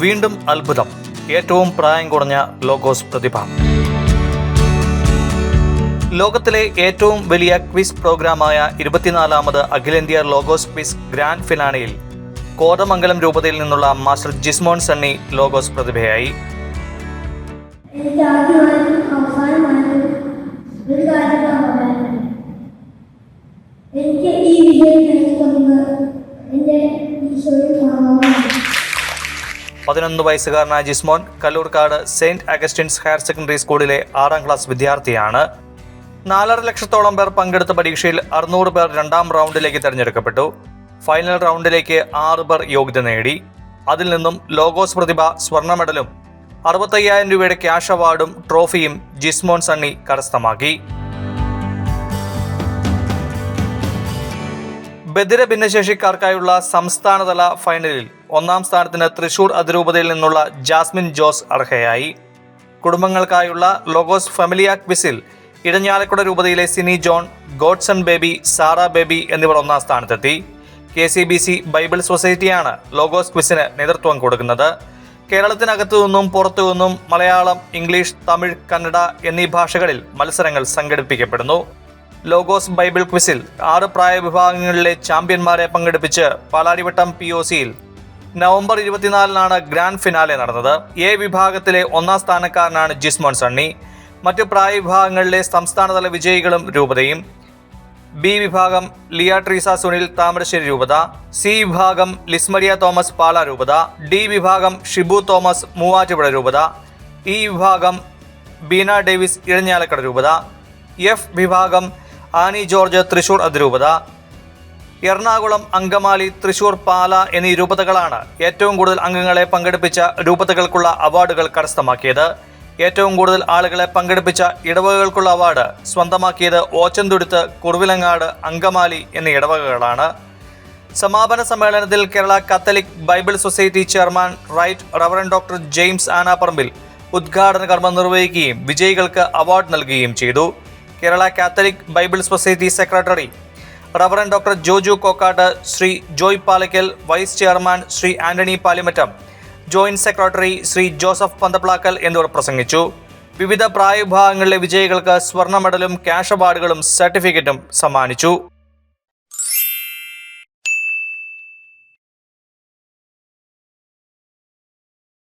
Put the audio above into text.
വീണ്ടും അത്ഭുതം. ഏറ്റവും പ്രായം കുറഞ്ഞ ലോഗോസ് പ്രതിഭ. ലോകത്തിലെ ഏറ്റവും വലിയ ക്വിസ് പ്രോഗ്രാമായ 24ാമത് അഖിലേന്ത്യാ ലോഗോസ് ക്വിസ് ഗ്രാൻഡ് ഫിനാലയിൽ കോതമംഗലം രൂപതയിൽ നിന്നുള്ള മാസ്റ്റർ ജിസ്മോൻ സണ്ണി ലോഗോസ് പ്രതിഭയായി. എനിക്ക് ഈ വിജയം 11 വയസ്സുകാരനായ Jismon Kalloorkad saint Augustine's higher secondary സ്കൂളിലെ 6ാം ക്ലാസ് വിദ്യാർത്ഥിയാണ്. 4.5 ലക്ഷത്തോളം പേർ പങ്കെടുത്ത പരീക്ഷയിൽ 600 പേർ 2ാം റൗണ്ടിലേക്ക് തെരഞ്ഞെടുക്കപ്പെട്ടു. ഫൈനൽ റൗണ്ടിലേക്ക് 6 പേർ യോഗ്യത നേടി. അതിൽ നിന്നും ലോഗോസ് പ്രതിഭ സ്വർണ്ണ മെഡലും 65,000 രൂപയുടെ ക്യാഷ് അവാർഡും ട്രോഫിയും ജിസ്മോൻ സണ്ണി കരസ്ഥമാക്കി. ബധിര ഭിന്നശേഷിക്കാർക്കായുള്ള സംസ്ഥാനതല ഫൈനലിൽ 1ാം സ്ഥാനത്തിന് തൃശൂർ അതിരൂപതയിൽ നിന്നുള്ള ജാസ്മിൻ ജോസ് അർഹയായി. കുടുംബങ്ങൾക്കായുള്ള ലോഗോസ് ഫാമിലിയ ക്വിസിൽ ഇടഞ്ഞാലക്കുട രൂപതയിലെ സിനി ജോൺ, ഗോഡ്സൺ ബേബി, സാറ ബേബി എന്നിവർ 1ാം സ്ഥാനത്തെത്തി. KCBC ബൈബിൾ സൊസൈറ്റിയാണ് ലോഗോസ് ക്വിസിന് നേതൃത്വം കൊടുക്കുന്നത്. കേരളത്തിനകത്തു നിന്നും പുറത്തു നിന്നും മലയാളം, ഇംഗ്ലീഷ്, തമിഴ്, കന്നഡ എന്നീ ഭാഷകളിൽ മത്സരങ്ങൾ സംഘടിപ്പിക്കപ്പെടുന്നു. ലോഗോസ് ബൈബിൾ ക്വിസിൽ 6 പ്രായവിഭാഗങ്ങളിലെ ചാമ്പ്യന്മാരെ പങ്കെടുപ്പിച്ച് പാലാരിവട്ടം POCയിൽ നവംബർ 24-നാണ് ഗ്രാൻഡ് ഫിനാലെ നടന്നത്. A വിഭാഗത്തിലെ 1ാം സ്ഥാനക്കാരനാണ് ജിസ്മോൻ സണ്ണി. മറ്റു പ്രായവിഭാഗങ്ങളിലെ സംസ്ഥാനതല വിജയികളും രൂപതയും. B വിഭാഗം ലിയ ട്രീസ സുനിൽ, താമരശ്ശേരി രൂപത. C വിഭാഗം ലിസ്മരിയ തോമസ്, പാലാ രൂപത. D വിഭാഗം ഷിബു തോമസ്, മൂവാറ്റുപുഴ രൂപത. E വിഭാഗം ബീന ഡേവിസ്, ഇഴഞ്ഞാലക്കട രൂപത. F വിഭാഗം ആനി ജോർജ്, തൃശൂർ അതിരൂപത. എറണാകുളം, അങ്കമാലി, തൃശൂർ, പാല എന്നീ രൂപതകളാണ് ഏറ്റവും കൂടുതൽ അംഗങ്ങളെ പങ്കെടുപ്പിച്ച രൂപതകൾക്കുള്ള അവാർഡുകൾ കരസ്ഥമാക്കിയത്. ഏറ്റവും കൂടുതൽ ആളുകളെ പങ്കെടുപ്പിച്ച ഇടവകകൾക്കുള്ള അവാർഡ് സ്വന്തമാക്കിയത് ഓച്ചന്തുരുത്ത്, കുറുവിലങ്ങാട്, അങ്കമാലി എന്നീ ഇടവകകളാണ്. സമാപന സമ്മേളനത്തിൽ Kerala Catholic Bible Society chairman right reverend doctor James Anaparambil ഉദ്ഘാടന കർമ്മം നിർവഹിക്കുകയും വിജയികൾക്ക് അവാർഡ് നൽകുകയും ചെയ്തു. Kerala Catholic Bible Society secretary reverend doctor Joju Kokkat, Shri Joy Palakkal, vice chairman Shri Antony Palimattam, joint secretary Shri Joseph Panthaplackal എന്നിവർ പ്രസംഗിച്ചു. വിവിധ പ്രായവിഭാഗങ്ങളിലെ വിജയികൾക്ക് സ്വർണ്ണ മെഡലും ക്യാഷ് അവാർഡുകളും സർട്ടിഫിക്കറ്റും സമ്മാനിച്ചു.